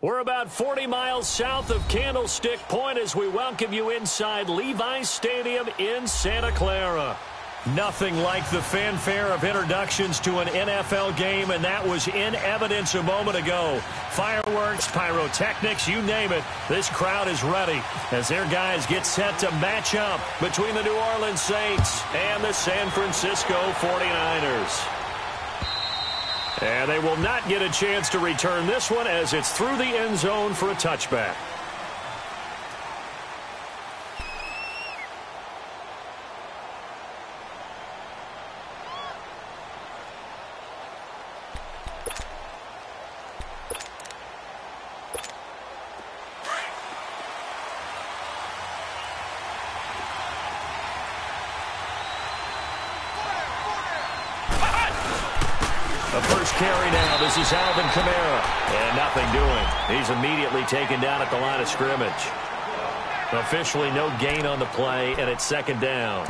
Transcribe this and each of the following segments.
We're about 40 miles south of Candlestick Point as we welcome you inside Levi's Stadium in Santa Clara. Nothing like the fanfare of introductions to an NFL game, and that was in evidence a moment ago. Fireworks, pyrotechnics, you name it. This crowd is ready as their guys get set to match up between the New Orleans Saints and the San Francisco 49ers. And they will not get a chance to return this one as it's through the end zone for a touchback. The first carry now. This is Alvin Kamara. And nothing doing. He's immediately taken down at the line of scrimmage. Officially no gain on the play, and it's second down.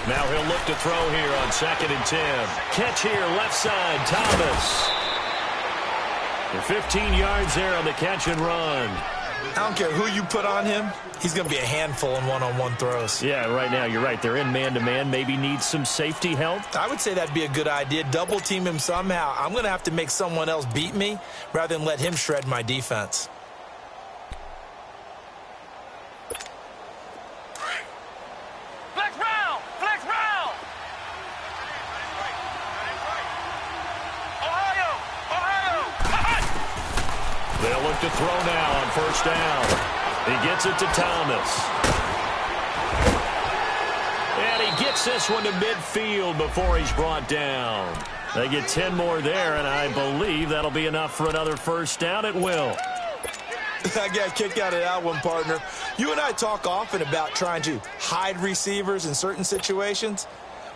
Now he'll look to throw here on 2nd and 10. Catch here, left side, Thomas. For 15 yards there on the catch and run. I don't care who you put on him. He's going to be a handful in one-on-one throws. Yeah, right now you're right. They're in man-to-man. Maybe needs some safety help. I would say that'd be a good idea. Double team him somehow. I'm going to have to make someone else beat me rather than let him shred my defense. They'll look to throw now on first down. He gets it to Thomas. And he gets this one to midfield before he's brought down. They get 10 more there, and I believe that'll be enough for another first down. It will. I got a kick out of that one, partner. You and I talk often about trying to hide receivers in certain situations,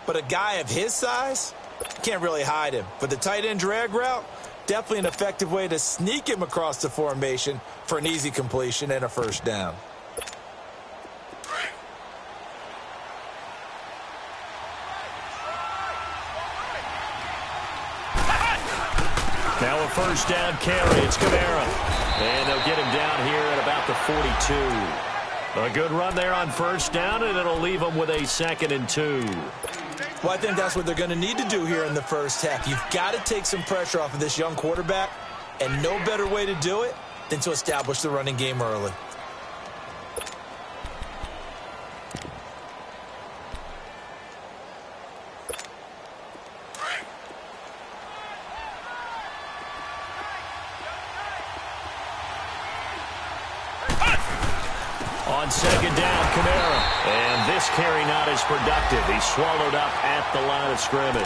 but a guy of his size can't really hide him. But the tight end drag route, definitely an effective way to sneak him across the formation for an easy completion and a first down. Now a first down carry. It's Kamara. And they'll get him down here at about the 42. A good run there on first down, and it'll leave them with a 2nd and 2. Well, I think that's what they're going to need to do here in the first half. You've got to take some pressure off of this young quarterback, and no better way to do it than to establish the running game early. On second down, Kamara. And this carry not as productive. He's swallowed up at the line of scrimmage.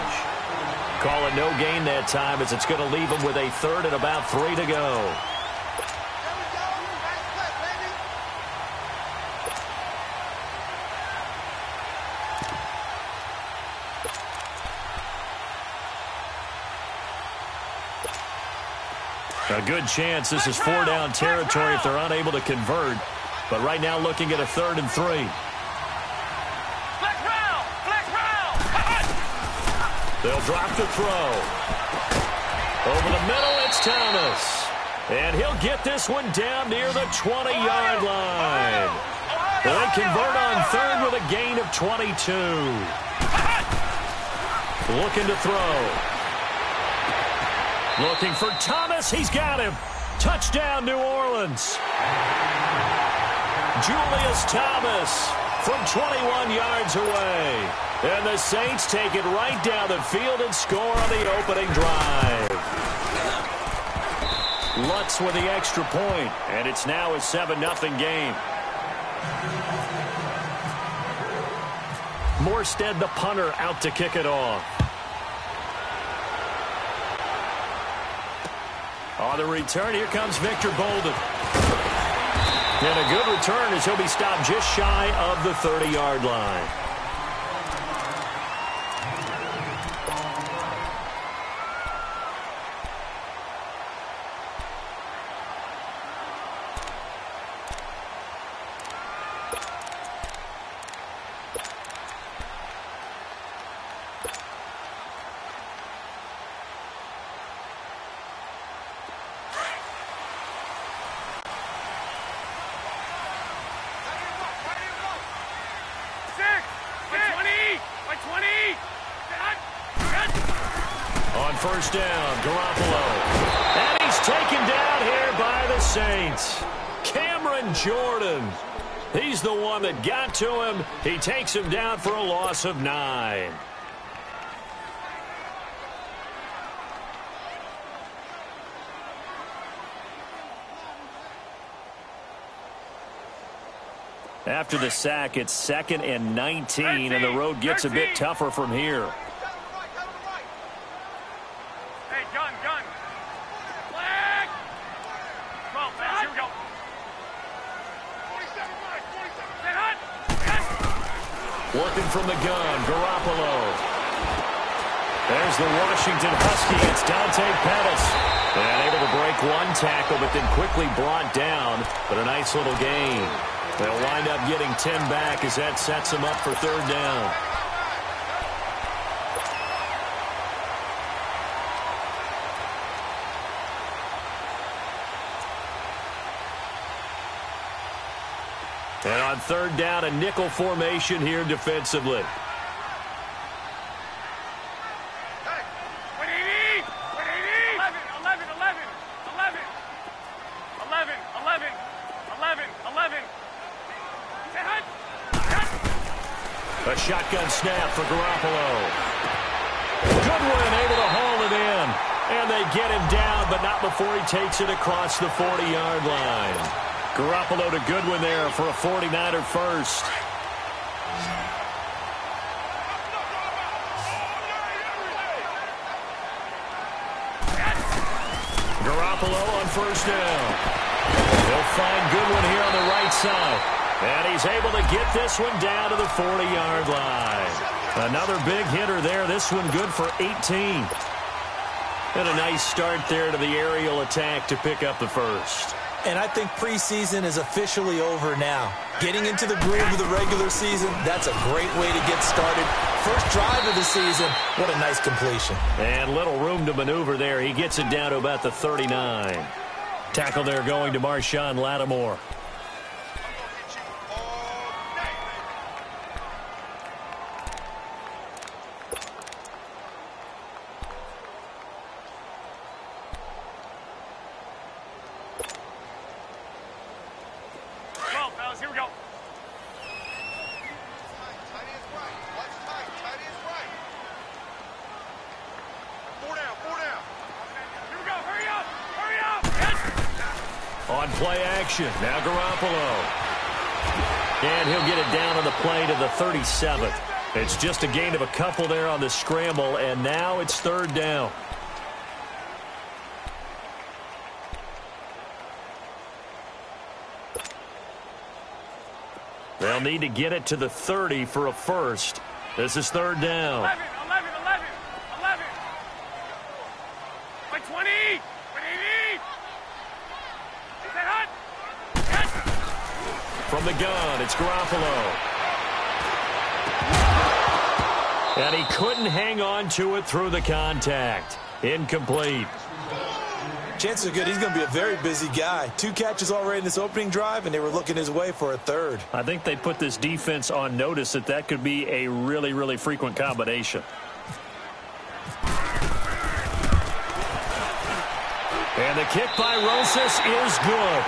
Call it no gain that time as it's going to leave him with a third and about 3 to go. A good chance this is 4-down territory if they're unable to convert. But right now looking at a 3rd and 3. They'll drop the throw. Over the middle, it's Thomas. And he'll get this one down near the 20-yard line. They convert on 3rd with a gain of 22. Looking to throw. Looking for Thomas. He's got him. Touchdown, New Orleans. Julius Thomas from 21 yards away. And the Saints take it right down the field and score on the opening drive. Lutz with the extra point, and it's now a 7-0 game. Morstead, the punter, out to kick it off. On the return, here comes Victor Bolden. And a good return as he'll be stopped just shy of the 30-yard line. First down, Garoppolo. And he's taken down here by the Saints. Cameron Jordan. He's the one that got to him. He takes him down for a loss of 9. After the sack, it's 2nd and 19, and the road gets a bit tougher from here. Working from the gun, Garoppolo. There's the Washington Husky. It's Dante Pettis. And able to break one tackle, but then quickly brought down. But a nice little gain. They'll wind up getting 10 back as that sets them up for 3rd down. And on 3rd down, a nickel formation here defensively. A shotgun snap for Garoppolo. Goodwin able to haul it in. And they get him down, but not before he takes it across the 40-yard line. Garoppolo to Goodwin there for a 49er first. Garoppolo on first down. He'll find Goodwin here on the right side. And he's able to get this one down to the 40-yard line. Another big hitter there. This one good for 18. And a nice start there to the aerial attack to pick up the first. And I think preseason is officially over now. Getting into the groove of the regular season, that's a great way to get started. First drive of the season, what a nice completion. And little room to maneuver there. He gets it down to about the 39. Tackle there going to Marshawn Lattimore. Now Garoppolo. And he'll get it down on the play to the 37th. It's just a gain of a couple there on the scramble, and now it's third down. They'll need to get it to the 30 for a first. This is third down. 11. By 20. Is that hot? Yes. From the gun, it's Garoppolo. And he couldn't hang on to it through the contact. Incomplete. Chances are good he's going to be a very busy guy. 2 catches already in this opening drive, and they were looking his way for a third. I think they put this defense on notice that that could be a really, really frequent combination. And the kick by Rosas is good.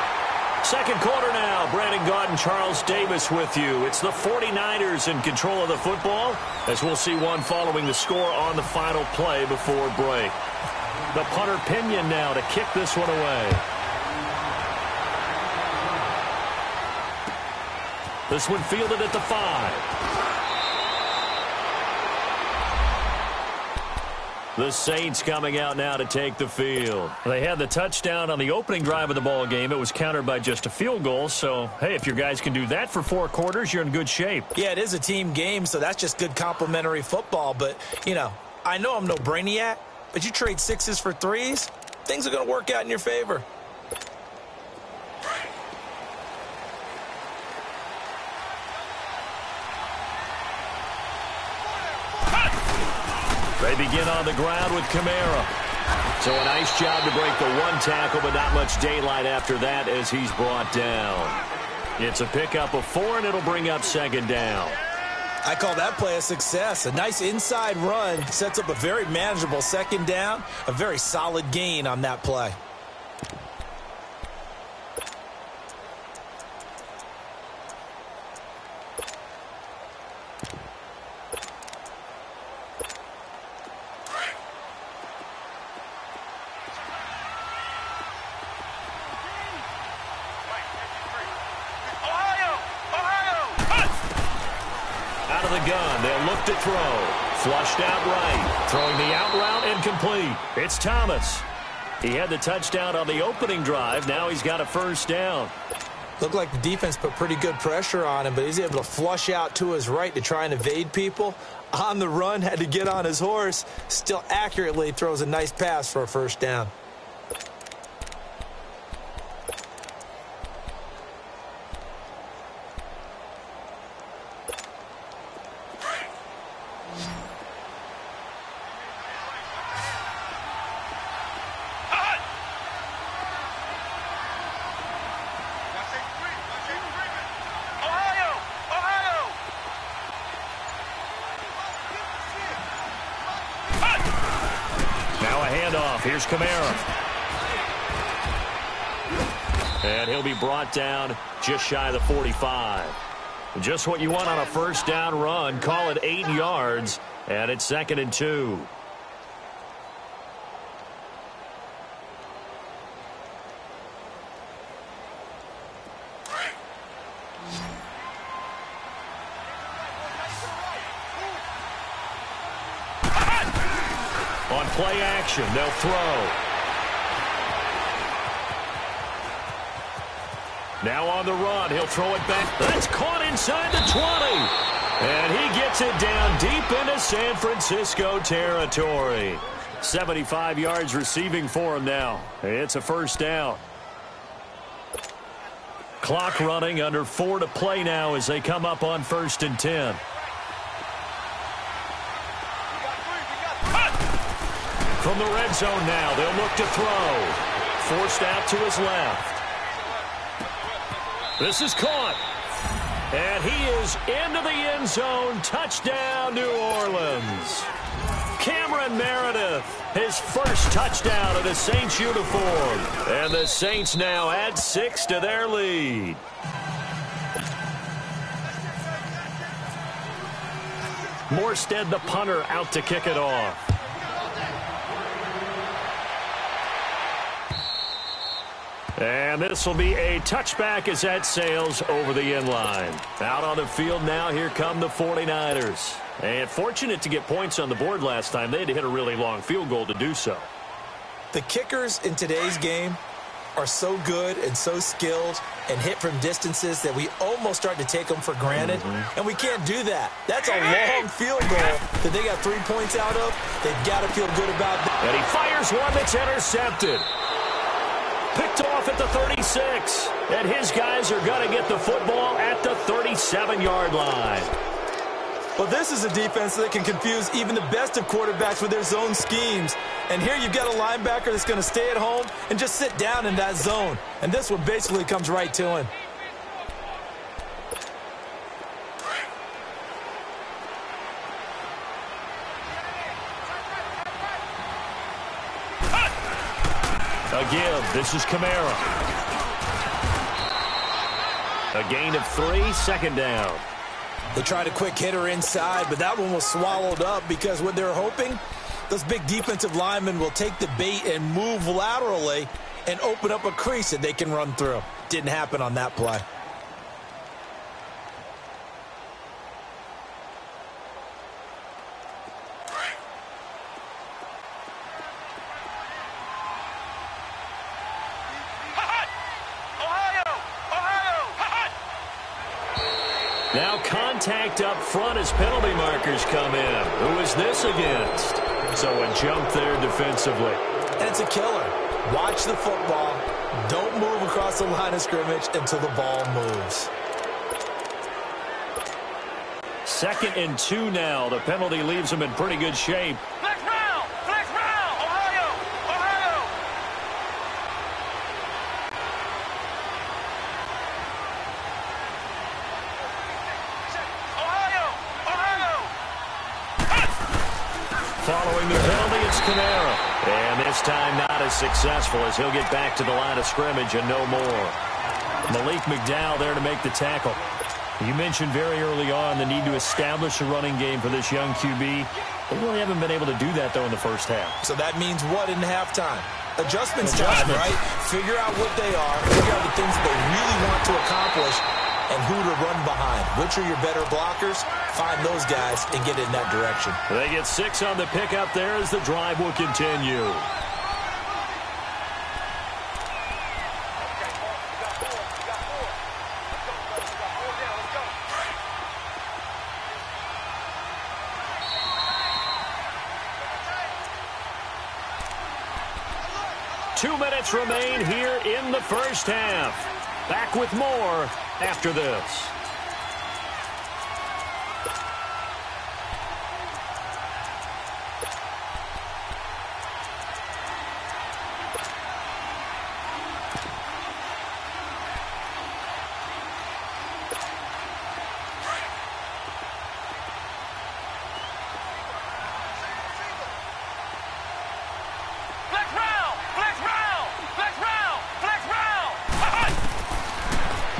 Second quarter now. Brandon Gaudin and Charles Davis with you. It's the 49ers in control of the football, as we'll see one following the score on the final play before break. The punter Pinion now to kick this one away. This one fielded at the 5. The Saints coming out now to take the field. They had the touchdown on the opening drive of the ball game. It was countered by just a field goal. So, hey, if your guys can do that for 4 quarters, you're in good shape. Yeah, it is a team game, so that's just good complimentary football. But, you know, I know I'm no brainiac, but you trade 6s for 3s, things are going to work out in your favor. They begin on the ground with Kamara. So a nice job to break the 1 tackle, but not much daylight after that as he's brought down. It's a pickup of 4, and it'll bring up second down. I call that play a success. A nice inside run sets up a very manageable second down, a very solid gain on that play. To throw. Flushed out right. Throwing the out route incomplete. It's Thomas. He had the touchdown on the opening drive. Now he's got a first down. Looked like the defense put pretty good pressure on him, but he's able to flush out to his right to try and evade people. On the run, had to get on his horse. Still accurately throws a nice pass for a first down. Here's Kamara. And he'll be brought down just shy of the 45. Just what you want on a first down run. Call it 8 yards, and it's 2nd and 2. On play action, they'll throw. Now on the run, he'll throw it back. That's caught inside the 20. And he gets it down deep into San Francisco territory. 75 yards receiving for him now. It's a first down. Clock running, under 4 to play now as they come up on 1st and 10. From the red zone now, they'll look to throw. Forced out to his left. This is caught. And he is into the end zone. Touchdown, New Orleans. Cameron Meredith, his first touchdown in a Saints uniform. And the Saints now add 6 to their lead. Morstead, the punter, out to kick it off. And this will be a touchback as that sails over the end line. Out on the field now, here come the 49ers. And fortunate to get points on the board last time. They had to hit a really long field goal to do so. The kickers in today's game are so good and so skilled and hit from distances that we almost start to take them for granted. And we can't do that. That's a long field goal that they got 3 points out of. They've got to feel good about that. And he fires one that's intercepted. Picked off at the 36. And his guys are going to get the football at the 37-yard line. Well, this is a defense that can confuse even the best of quarterbacks with their zone schemes. And here you've got a linebacker that's going to stay at home and just sit down in that zone. And this one basically comes right to him. Again, this is Kamara. A gain of 3, second down. They tried a quick hitter inside, but that one was swallowed up because what they're hoping, those big defensive linemen will take the bait and move laterally and open up a crease that they can run through. Didn't happen on that play. Now contact up front as penalty markers come in. Who is this against? So a jump there defensively. And it's a killer. Watch the football. Don't move across the line of scrimmage until the ball moves. 2nd and 2 now. The penalty leaves them in pretty good shape. Flex round! Flex round! Ohio! Ohio! Ohio! Ohio! Following the penalty, it's Kamara. And this time not as successful as he'll get back to the line of scrimmage and no more. Malik McDowell there to make the tackle. You mentioned very early on the need to establish a running game for this young QB. They really haven't been able to do that, though, in the first half. So that means what in halftime? Adjustments time, right? Figure out what they are. Figure out the things that they really want to accomplish and who to run behind. Which are your better blockers? Find those guys and get in that direction. They get 6 on the pickup there as the drive will continue. Two minutes remain here in the first half. Back with more after this.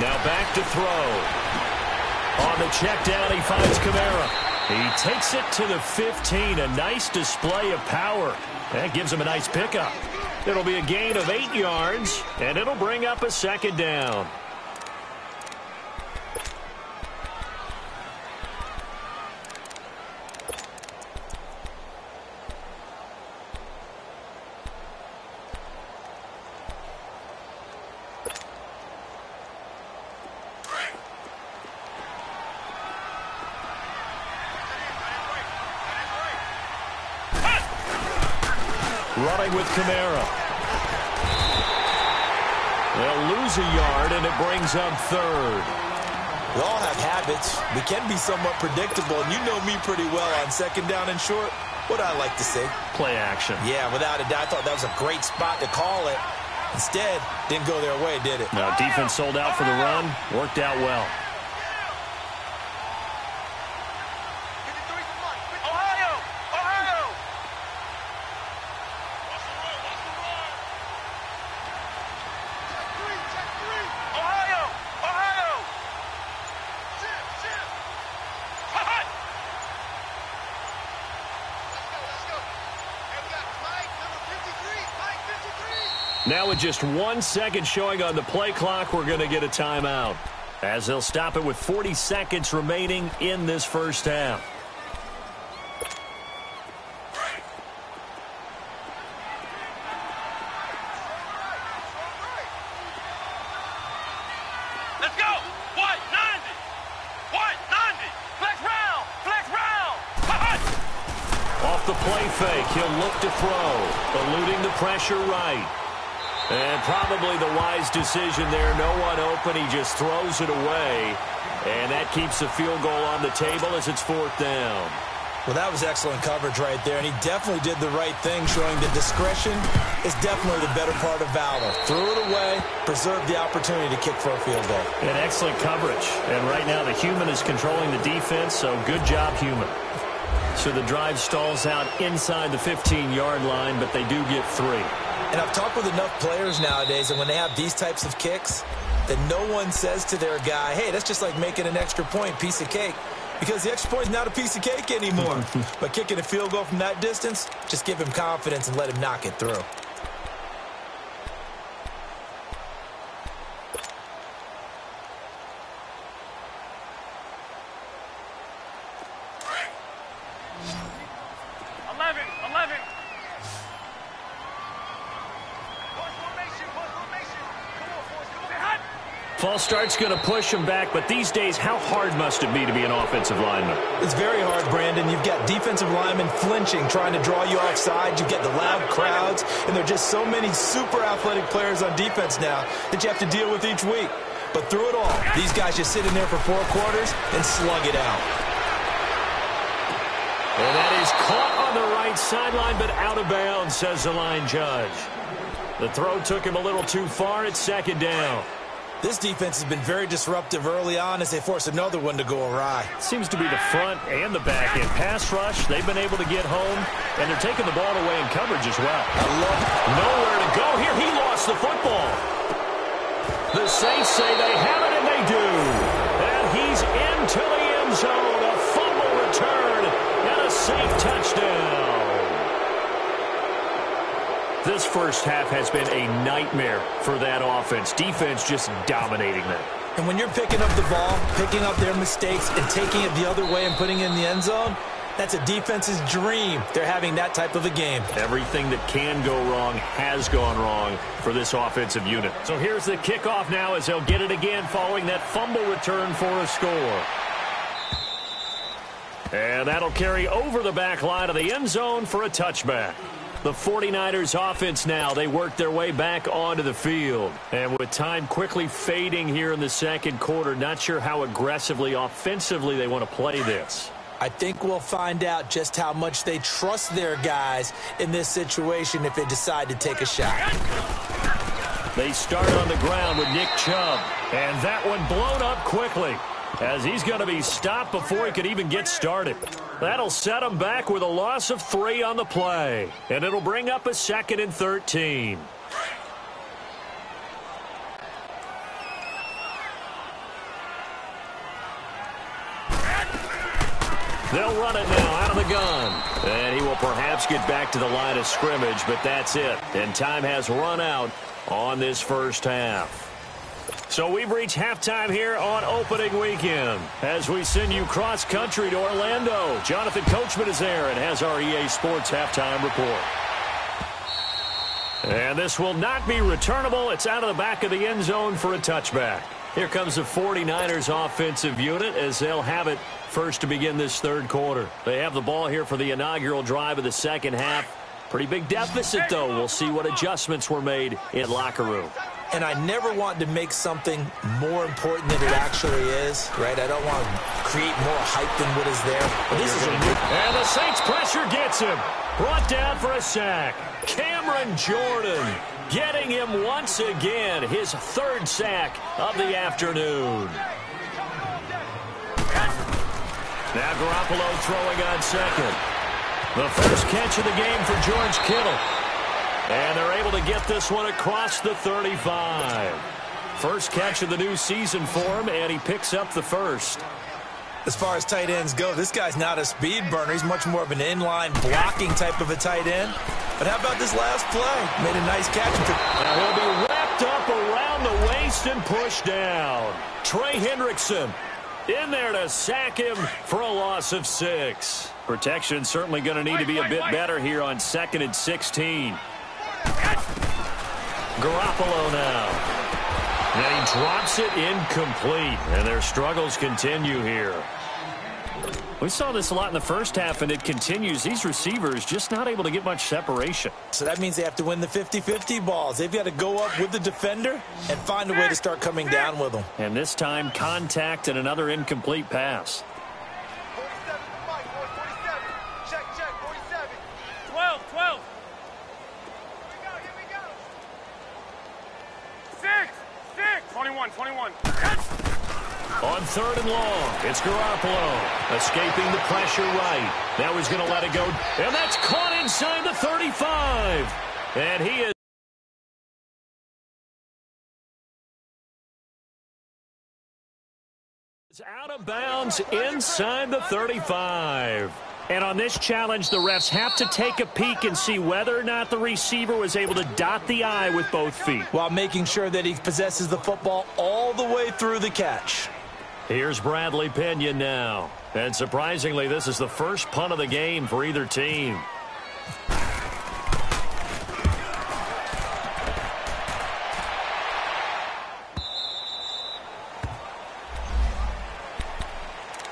Now back to throw. On the check down, he finds Kamara. He takes it to the 15. A nice display of power. That gives him a nice pickup. It'll be a gain of 8 yards, and it'll bring up a second down. Running with Kamara. They'll lose a yard, and it brings up 3rd. We all have habits. We can be somewhat predictable, and you know me pretty well on 2nd down and short. What I like to see? Play action. Yeah, without a doubt. I thought that was a great spot to call it. Instead, didn't go their way, did it? Now, defense sold out for the run. Worked out well. Now with just 1 second showing on the play clock, we're going to get a timeout, as they'll stop it with 40 seconds remaining in this first half. Let's go. White 90. White 90. Flex round. Flex round. Off the play fake, he'll look to throw, eluding the pressure right. And probably the wise decision there. No one open. He just throws it away. And that keeps the field goal on the table as it's 4th down. Well, that was excellent coverage right there, and he definitely did the right thing, showing that discretion is definitely the better part of valor. Threw it away, preserved the opportunity to kick for a field goal. And excellent coverage. And right now the human is controlling the defense, so good job, human. So the drive stalls out inside the 15-yard line, but they do get 3. And I've talked with enough players nowadays, and when they have these types of kicks, that no one says to their guy, hey, that's just like making an extra point, piece of cake. Because the extra point is not a piece of cake anymore. But kicking a field goal from that distance, just give him confidence and let him knock it through. False start's going to push him back, but these days, how hard must it be to be an offensive lineman? It's very hard, Brandon. You've got defensive linemen flinching, trying to draw you offside. You've got the loud crowds, and there are just so many super athletic players on defense now that you have to deal with each week. But through it all, these guys just sit in there for 4 quarters and slug it out. And that is caught on the right sideline, but out of bounds, says the line judge. The throw took him a little too far. It's 2nd down. This defense has been very disruptive early on as they force another one to go awry. Seems to be the front and the back end. Pass rush, they've been able to get home, and they're taking the ball away in coverage as well. I love it. Nowhere to go here. He lost the football. The Saints say they have it, and they do. And he's into the end zone. A fumble return and a safe touchdown. This first half has been a nightmare for that offense. Defense just dominating them. And when you're picking up the ball, picking up their mistakes, and taking it the other way and putting it in the end zone, that's a defense's dream. They're having that type of a game. Everything that can go wrong has gone wrong for this offensive unit. So here's the kickoff now as they'll get it again following that fumble return for a score. And that'll carry over the back line of the end zone for a touchback. The 49ers offense now, they work their way back onto the field. And with time quickly fading here in the second quarter, not sure how aggressively, offensively they want to play this. I think we'll find out just how much they trust their guys in this situation if they decide to take a shot. They start on the ground with Nick Chubb. And that one blown up quickly, as he's going to be stopped before he could even get started. That'll set him back with a loss of 3 on the play. And it'll bring up a 2nd and 13. They'll run it now out of the gun. And he will perhaps get back to the line of scrimmage, but that's it. And time has run out on this first half. So we've reached halftime here on opening weekend as we send you cross-country to Orlando. Jonathan Coachman is there and has our EA Sports halftime report. And this will not be returnable. It's out of the back of the end zone for a touchback. Here comes the 49ers offensive unit as they'll have it first to begin this third quarter. They have the ball here for the inaugural drive of the second half. Pretty big deficit, though. We'll see what adjustments were made in locker room. And I never want to make something more important than it actually is, right? I don't want to create more hype than what is there. But this is and the Saints pressure gets him. Brought down for a sack. Cameron Jordan getting him once again. His 3rd sack of the afternoon. Now Garoppolo throwing on 2nd. The first catch of the game for George Kittle. And they're able to get this one across the 35. First catch of the new season for him, and he picks up the first. As far as tight ends go, this guy's not a speed burner. He's much more of an inline blocking type of a tight end. But how about this last play? Made a nice catch. Now he'll be wrapped up around the waist and pushed down. Trey Hendrickson in there to sack him for a loss of 6. Protection certainly going to need to be a bit better here on 2nd and 16. Garoppolo now. And he drops it incomplete. And their struggles continue here. We saw this a lot in the first half, and it continues. These receivers just not able to get much separation. So that means they have to win the 50-50 balls. They've got to go up with the defender and find a way to start coming down with them. And this time, contact and another incomplete pass. 47 to Mike, boy, 47. Check, 47. 12. Here we go. 6. 21. On 3rd and long, it's Garoppolo escaping the pressure right. Now he's going to let it go, and that's caught inside the 35. And he is out of bounds inside the 35. And on this challenge, the refs have to take a peek and see whether or not the receiver was able to dot the I with both feet, while making sure that he possesses the football all the way through the catch. Here's Bradley Pinion now. And surprisingly, this is the first punt of the game for either team.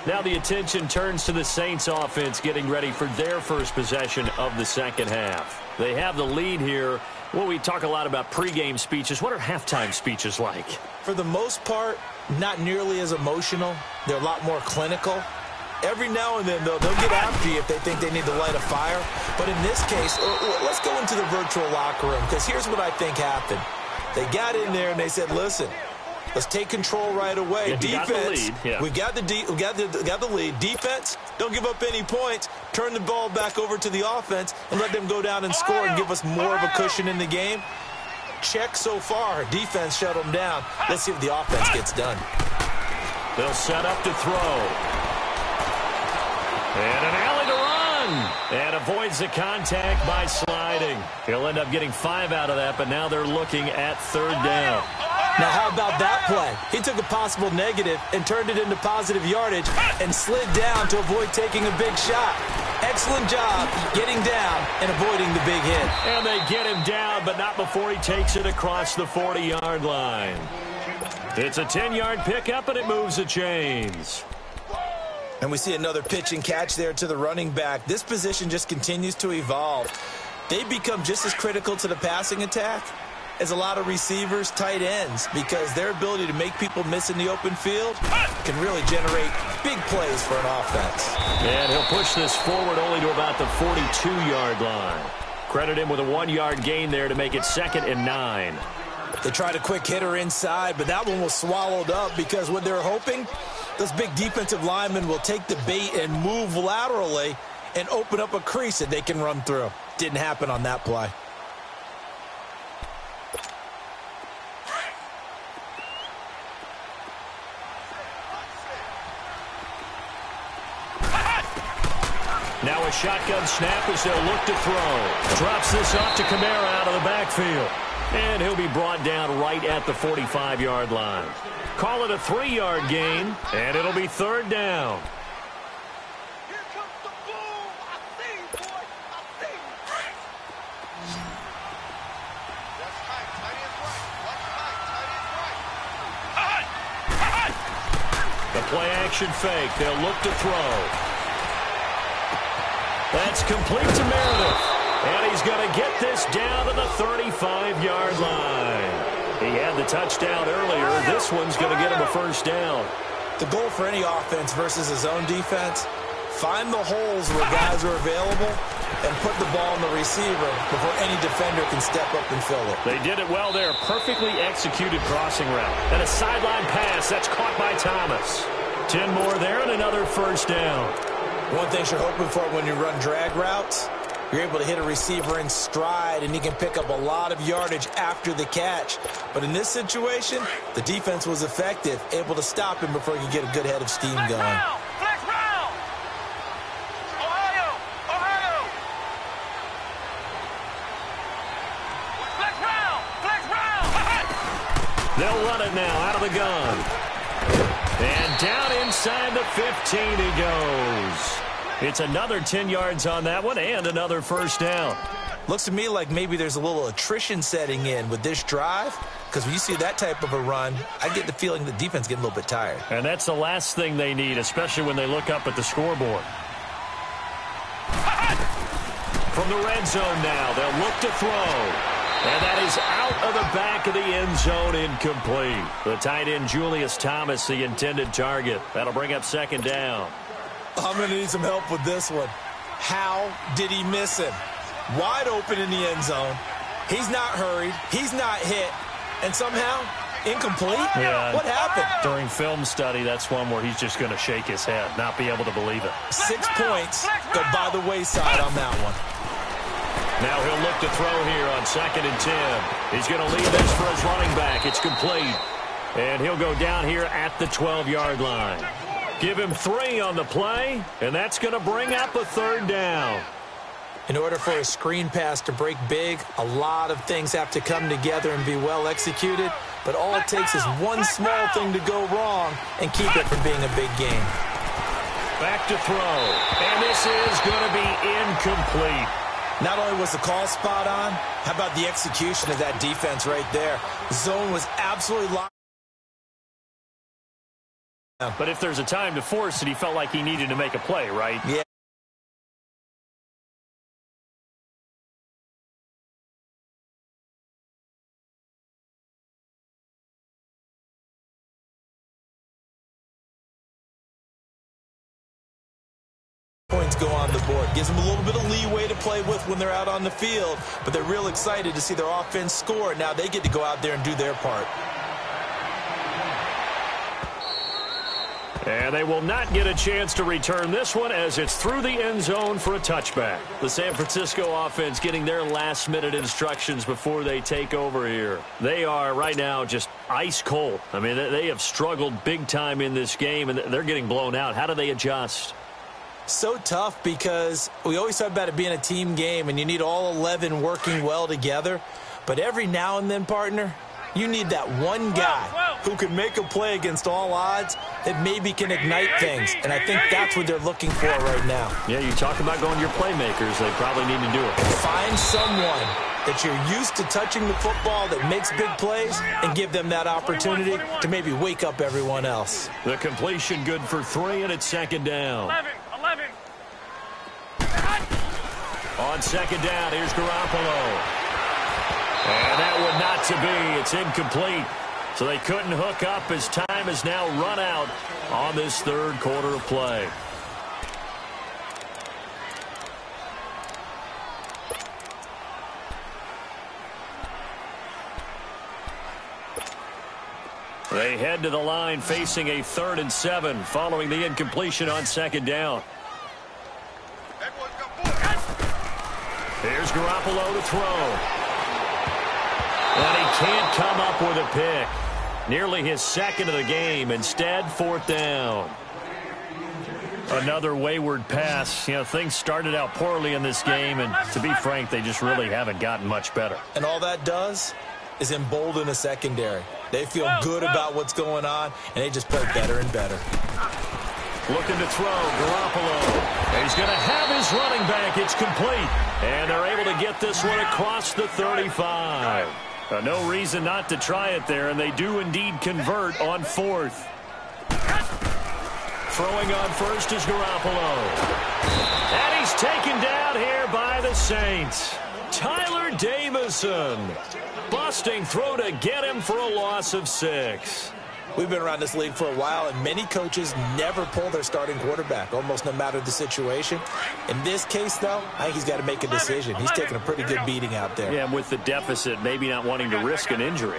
Now the attention turns to the Saints offense getting ready for their first possession of the second half. They have the lead here. Well, we talk a lot about pregame speeches. What are halftime speeches like? For the most part, not nearly as emotional. They're a lot more clinical. Every now and then, though, they'll get after you if they think they need to light a fire. But in this case, let's go into the virtual locker room, because here's what I think happened. They got in there and they said, listen, let's take control right away. Yeah, defense, we got the lead. Defense, don't give up any points. Turn the ball back over to the offense and let them go down and score and give us more of a cushion in the game. Check so far. Defense shut them down. Let's see if the offense gets done. They'll set up to throw. And an alley to run. And avoids the contact by sliding. He'll end up getting 5 out of that, but now they're looking at 3rd down. Now, how about that play? He took a possible negative and turned it into positive yardage and slid down to avoid taking a big shot. Excellent job getting down and avoiding the big hit. And they get him down, but not before he takes it across the 40-yard line. It's a 10-yard pickup, and it moves the chains. And we see another pitch and catch there to the running back. This position just continues to evolve. They become just as critical to the passing attack as a lot of receivers, tight ends, because their ability to make people miss in the open field can really generate big plays for an offense. And he'll push this forward only to about the 42-yard line. Credit him with a 1-yard gain there to make it 2nd and 9. They tried a quick hitter inside, but that one was swallowed up because what they're hoping, those big defensive linemen will take the bait and move laterally and open up a crease that they can run through. Didn't happen on that play. Now a shotgun snap as they'll look to throw. Drops this off to Kamara out of the backfield. And he'll be brought down right at the 45-yard line. Call it a 3-yard gain, and it'll be 3rd down. Here comes the boom. I see you, boy. I see you. That's tight. Tight end right. Watch tight. Tight end right. The play-action fake. They'll look to throw. That's complete to Meredith. And he's going to get this down to the 35-yard line. He had the touchdown earlier. This one's going to get him a 1st down. The goal for any offense versus his own defense, find the holes where guys are available and put the ball on the receiver before any defender can step up and fill it. They did it well there. Perfectly executed crossing route. And a sideline pass. That's caught by Thomas. 10 more there and another 1st down. One thing you're hoping for when you run drag routes, you're able to hit a receiver in stride, and he can pick up a lot of yardage after the catch. But in this situation, the defense was effective, able to stop him before he could get a good head of steam going. Flex round. Ohio. They'll run it now out of the gun. And down inside the 15 he goes. It's another 10 yards on that one and another first down. Looks to me like maybe there's a little attrition setting in with this drive, because when you see that type of a run, I get the feeling the defense getting a little bit tired. And that's the last thing they need, especially when they look up at the scoreboard. From the red zone now, they'll look to throw. And that is out of the back of the end zone, incomplete. The tight end, Julius Thomas, the intended target. That'll bring up second down. I'm going to need some help with this one. How did he miss him? Wide open in the end zone. He's not hurried. He's not hit. And somehow, incomplete? Yeah. What happened? During film study, that's one where he's just going to shake his head, not be able to believe it. 6 points go by the wayside on that one. Now he'll look to throw here on 2nd and 10. He's going to leave this for his running back. It's complete. And he'll go down here at the 12-yard line. Give him 3 on the play, and that's going to bring up a third down. In order for a screen pass to break big, a lot of things have to come together and be well executed. But all it takes is one small thing to go wrong and keep it from being a big game. Back to throw. And this is going to be incomplete. Not only was the call spot on, how about the execution of that defense right there? The zone was absolutely locked. But if there's a time to force it, he felt like he needed to make a play, right? Yeah. Points go on the board. Gives them a little bit of leeway to play with when they're out on the field, but they're real excited to see their offense score. Now they get to go out there and do their part. And they will not get a chance to return this one as it's through the end zone for a touchback. The San Francisco offense getting their last-minute instructions before they take over here. They are right now just ice cold. I mean, they have struggled big time in this game, and they're getting blown out. How do they adjust? So tough because we always talk about it being a team game, and you need all 11 working well together. But every now and then, partner, you need that one guy who can make a play against all odds that maybe can ignite things. And I think that's what they're looking for right now. Yeah, you talk about going to your playmakers. They probably need to do it. Find someone that you're used to touching the football that makes big plays and give them that opportunity to maybe wake up everyone else. The completion good for 3, and it's second down. 11. On second down, here's Garoppolo. And that would not to be. It's incomplete. So they couldn't hook up as time has now run out on this third quarter of play. They head to the line facing a 3rd and 7 following the incompletion on second down. Here's Garoppolo to throw. And he can't come up with a pick. Nearly his 2nd of the game. Instead, 4th down. Another wayward pass. You know, things started out poorly in this game, and to be frank, they just really haven't gotten much better. And all that does is embolden a secondary. They feel good about what's going on, and they just play better and better. Looking to throw, Garoppolo. He's going to have his running back. It's complete. And they're able to get this one across the 35. No reason not to try it there, and they do indeed convert on 4th. Throwing on first is Garoppolo. And he's taken down here by the Saints. Tyler Davison. Busting throw to get him for a loss of 6. We've been around this league for a while, and many coaches never pull their starting quarterback, almost no matter the situation. In this case, though, I think he's got to make a decision. He's taking a pretty good beating out there. Yeah, and with the deficit, maybe not wanting to risk an injury.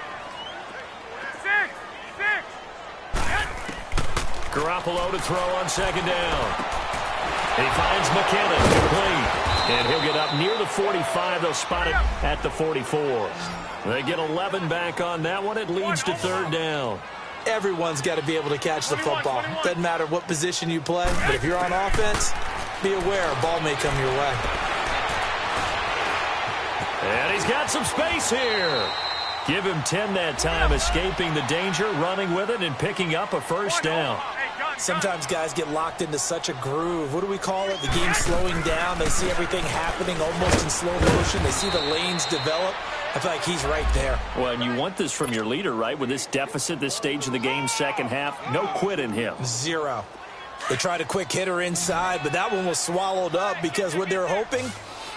Garoppolo to throw on second down. He finds McKinnon, complete. And he'll get up near the 45. They'll spot it at the 44. They get 11 back on that one. It leads to 3rd down. Everyone's got to be able to catch the football. Doesn't matter what position you play, but if you're on offense, be aware a ball may come your way. And he's got some space here. Give him 10 that time, escaping the danger, running with it, and picking up a first down. Sometimes guys get locked into such a groove. What do we call it? The game's slowing down. They see everything happening almost in slow motion. They see the lanes develop. I feel like he's right there. Well, and you want this from your leader, right? With this deficit, this stage of the game, second half, no quit in him. Zero. They tried a quick hitter inside, but that one was swallowed up because what they're hoping,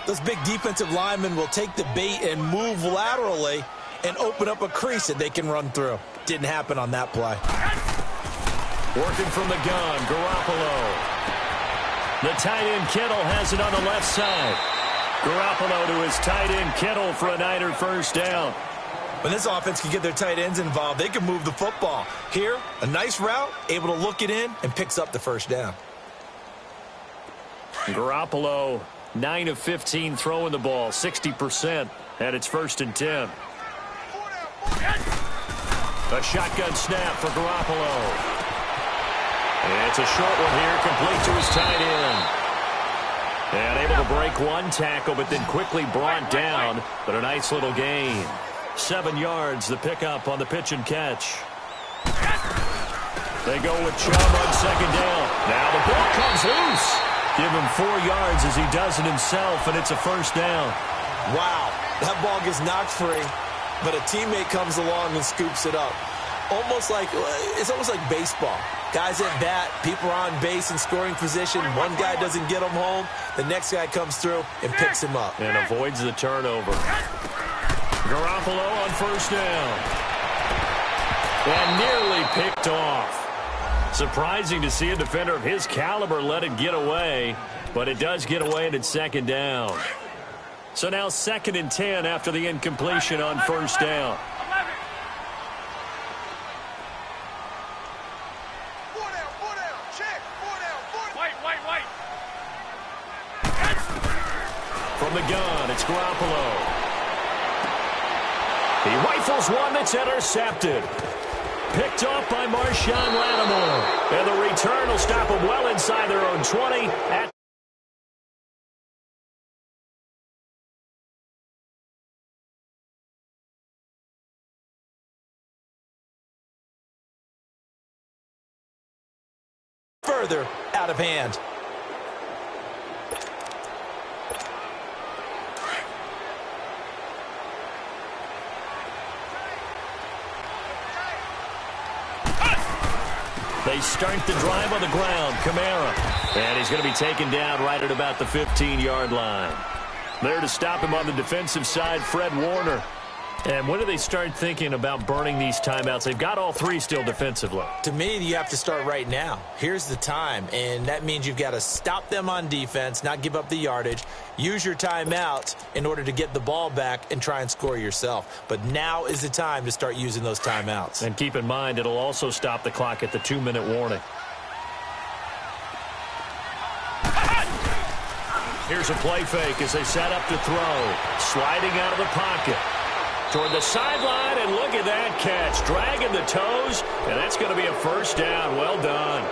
those big defensive linemen will take the bait and move laterally and open up a crease that they can run through. Didn't happen on that play. Working from the gun, Garoppolo. The tight end Kittle has it on the left side. Garoppolo to his tight end Kittle for a Niner first down. When this offense can get their tight ends involved, they can move the football. Here, a nice route, able to look it in, and picks up the first down. Garoppolo, 9 of 15 throwing the ball, 60%, and it's 1st and 10. A shotgun snap for Garoppolo. It's a short one here, complete to his tight end. And able to break one tackle, but then quickly brought down. But a nice little gain. 7 yards, the pickup on the pitch and catch. They go with Chubb on second down. Now the ball comes loose. Give him 4 yards as he does it himself, and it's a first down. Wow, that ball gets knocked free, but a teammate comes along and scoops it up. It's almost like baseball. Guys at bat, people are on base in scoring position. One guy doesn't get him home. The next guy comes through and picks him up. And avoids the turnover. Garoppolo on first down. And nearly picked off. Surprising to see a defender of his caliber let it get away. But it does get away, and it's second down. So now 2nd and 10 after the incompletion on first down. From the gun, it's Garoppolo. He rifles one that's intercepted. Picked off by Marshawn Lattimore. And the return will stop them well inside their own 20. Further out of hand. They start the drive on the ground. Kamara. And he's going to be taken down right at about the 15-yard line. There to stop him on the defensive side, Fred Warner. And when do they start thinking about burning these timeouts? They've got all 3 still defensively. To me, you have to start right now. Here's the time, and that means you've got to stop them on defense, not give up the yardage, use your timeouts in order to get the ball back and try and score yourself. But now is the time to start using those timeouts. And keep in mind, it'll also stop the clock at the 2-minute warning. Here's a play fake as they set up to throw. Sliding out of the pocket. Toward the sideline, and look at that catch. Dragging the toes, and that's going to be a first down. Well done.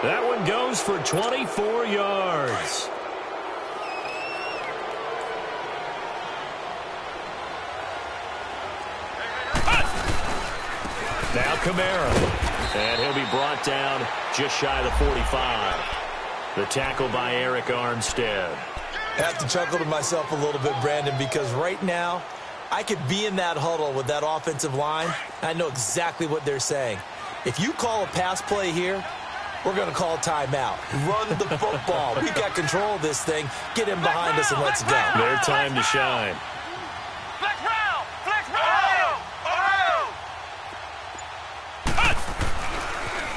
That one goes for 24 yards. Now Kamara. And he'll be brought down just shy of the 45. The tackle by Eric Armstead. I have to chuckle to myself a little bit, Brandon, because right now, I could be in that huddle with that offensive line, and I know exactly what they're saying. If you call a pass play here, we're going to call a timeout. Run the football. We got control of this thing. Get him behind us and let's go. Their time to shine. Flex round! Flex round!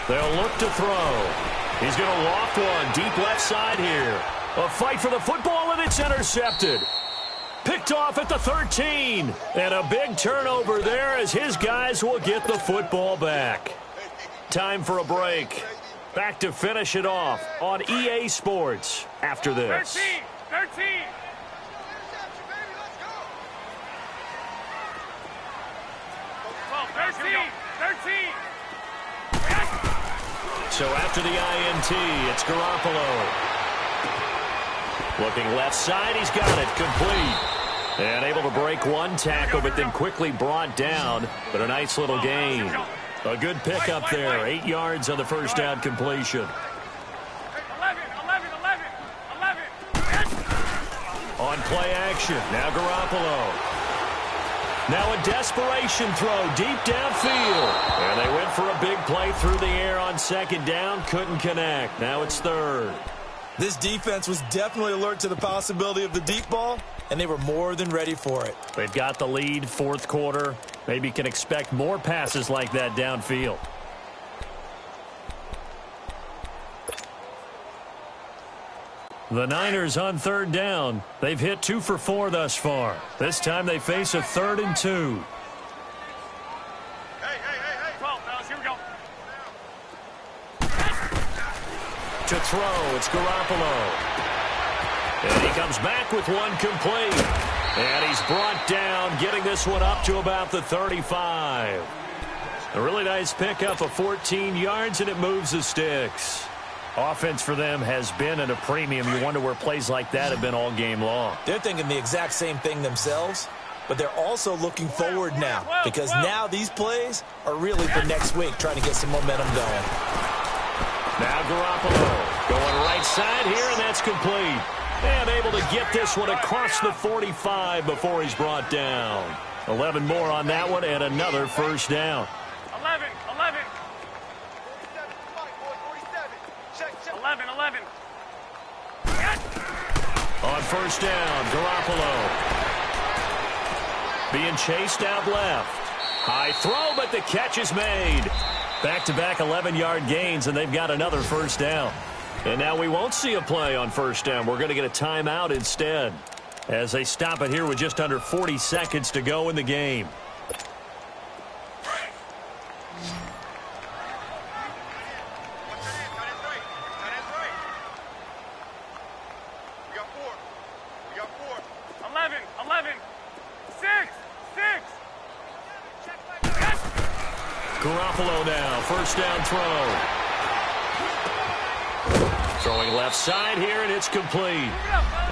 They'll look to throw. He's going to loft one deep left side here. A fight for the football, and it's intercepted. Picked off at the 13. And a big turnover there as his guys will get the football back. Time for a break. Back to finish it off on EA Sports after this. 13! So after the INT, it's Garoppolo. Looking left side, he's got it, complete. And able to break one tackle, but then quickly brought down. But a nice little gain. A good pickup there. 8 yards on the first down completion. 11. On play action. Now Garoppolo. Now a desperation throw deep downfield. And they went for a big play through the air on second down. Couldn't connect. Now it's third. This defense was definitely alert to the possibility of the deep ball, and they were more than ready for it. They've got the lead, fourth quarter. Maybe can expect more passes like that downfield. The Niners on third down. They've hit 2 for 4 thus far. This time they face a 3rd and 2. Hey. 12, fellas, here we go. To throw, it's Garoppolo. And he comes back with one complete. And he's brought down, getting this one up to about the 35. A really nice pickup of 14 yards, and it moves the sticks. Offense for them has been at a premium. You wonder where plays like that have been all game long. They're thinking the exact same thing themselves, but they're also looking forward now because now these plays are really for next week, trying to get some momentum going. Now Garoppolo going right side here, and that's complete. And able to get this one across the 45 before he's brought down. 11 more on that one, and another first down. 11. 11. On first down, Garoppolo being chased out left. High throw, but the catch is made. Back-to-back 11-yard gains, and they've got another first down. And now we won't see a play on first down. We're going to get a timeout instead as they stop it here with just under 40 seconds to go in the game. We got four. 11. 6. Garoppolo now, first down throw. Throwing left side here, and it's complete.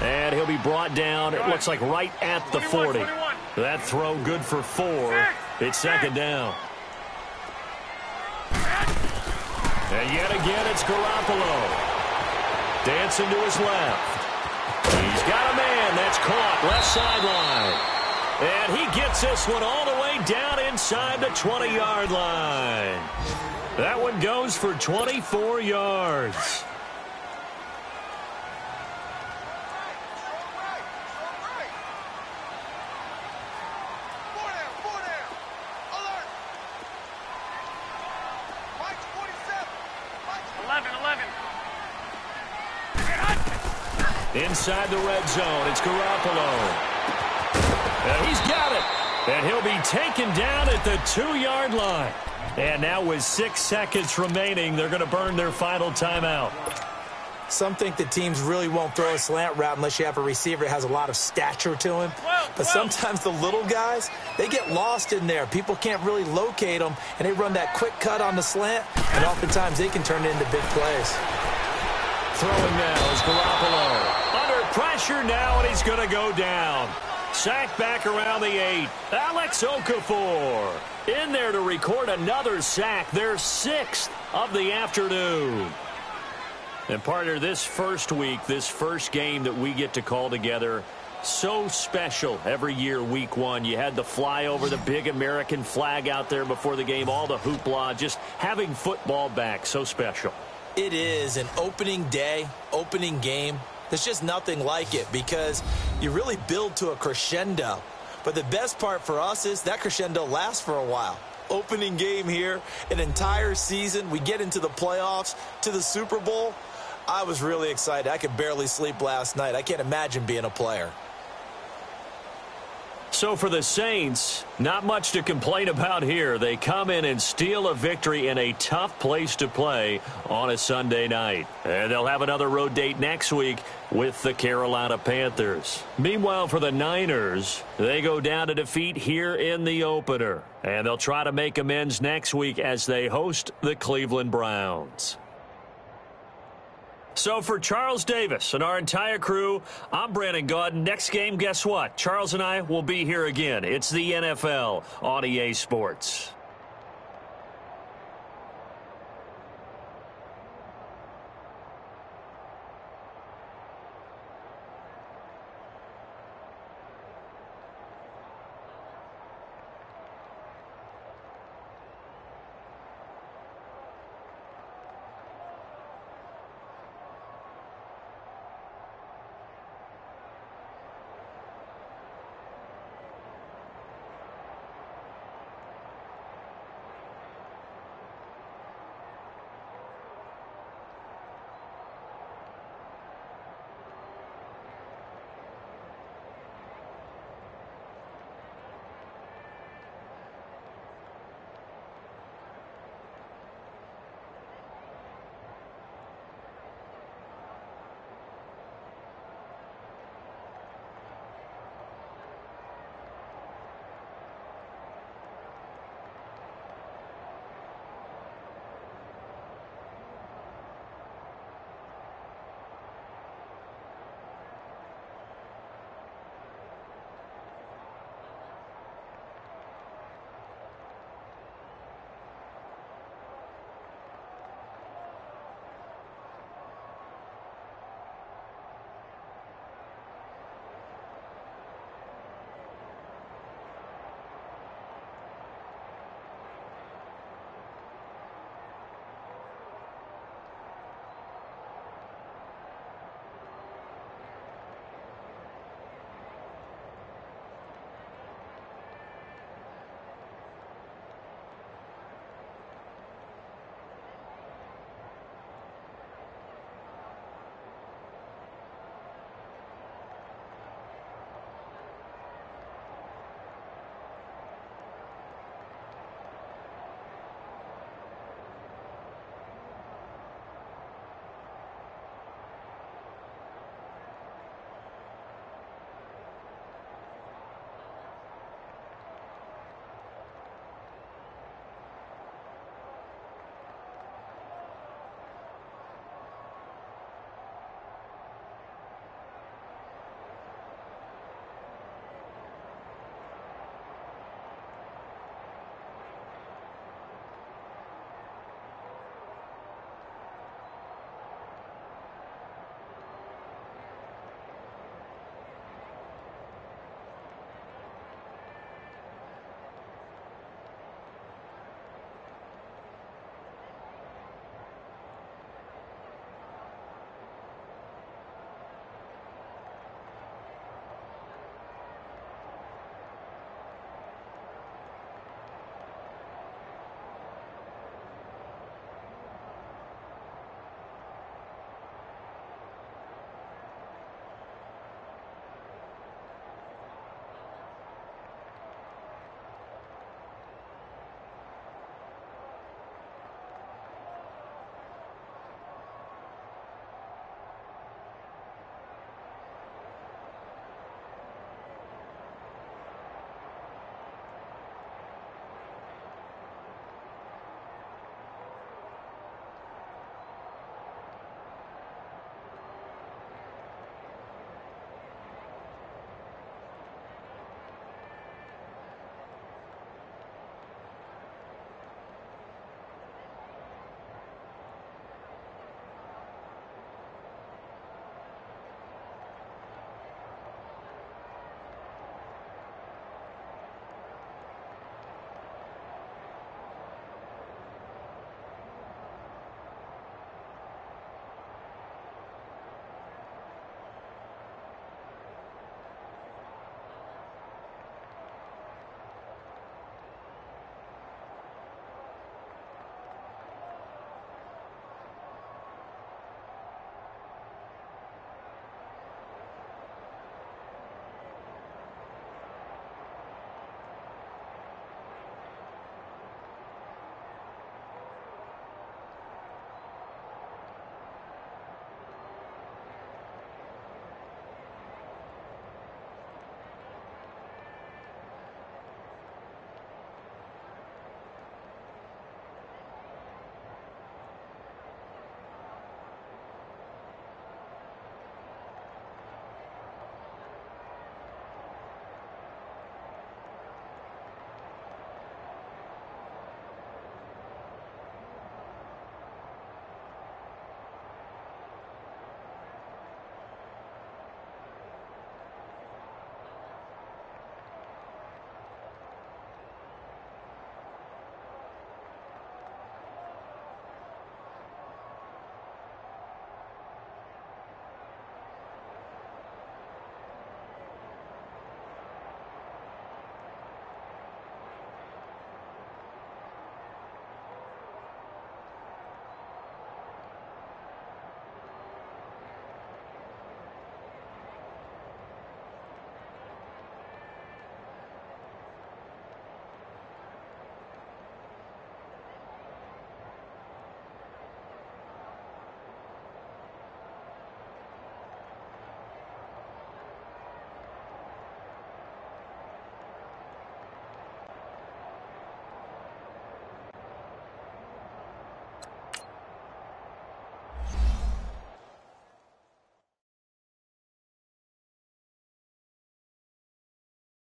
And he'll be brought down, it looks like right at the 40. That throw good for 4. It's second down. And yet again, it's Garoppolo. Dancing to his left. He's got a man that's caught left sideline. And he gets this one all the way down inside the 20-yard line. That one goes for 24 yards. Four down. Alert. Mike's 47. 11. Inside the red zone, it's Garoppolo. And he's got it. And he'll be taken down at the 2-yard line. And now with 6 seconds remaining, they're going to burn their final timeout. Some think that teams really won't throw a slant route unless you have a receiver that has a lot of stature to him. But sometimes the little guys, they get lost in there. People can't really locate them, and they run that quick cut on the slant, and oftentimes they can turn it into big plays. Throwing now is Garoppolo. Under pressure now, and he's going to go down. Sacked back around the 8. Alex Okafor in there to record another sack. Their 6th of the afternoon. And partner, this first week, this first game that we get to call together, so special every year, week 1. You had the flyover, the big American flag out there before the game, all the hoopla, just having football back, so special. It is an opening day, opening game. There's just nothing like it because you really build to a crescendo. But the best part for us is that crescendo lasts for a while. Opening game here, an entire season. We get into the playoffs, to the Super Bowl. I was really excited. I could barely sleep last night. I can't imagine being a player. So for the Saints, not much to complain about here. They come in and steal a victory in a tough place to play on a Sunday night. And they'll have another road date next week with the Carolina Panthers. Meanwhile, for the Niners, they go down to defeat here in the opener. And they'll try to make amends next week as they host the Cleveland Browns. So for Charles Davis and our entire crew, I'm Brandon Gaudin. Next game, guess what? Charles and I will be here again. It's the NFL on EA Sports.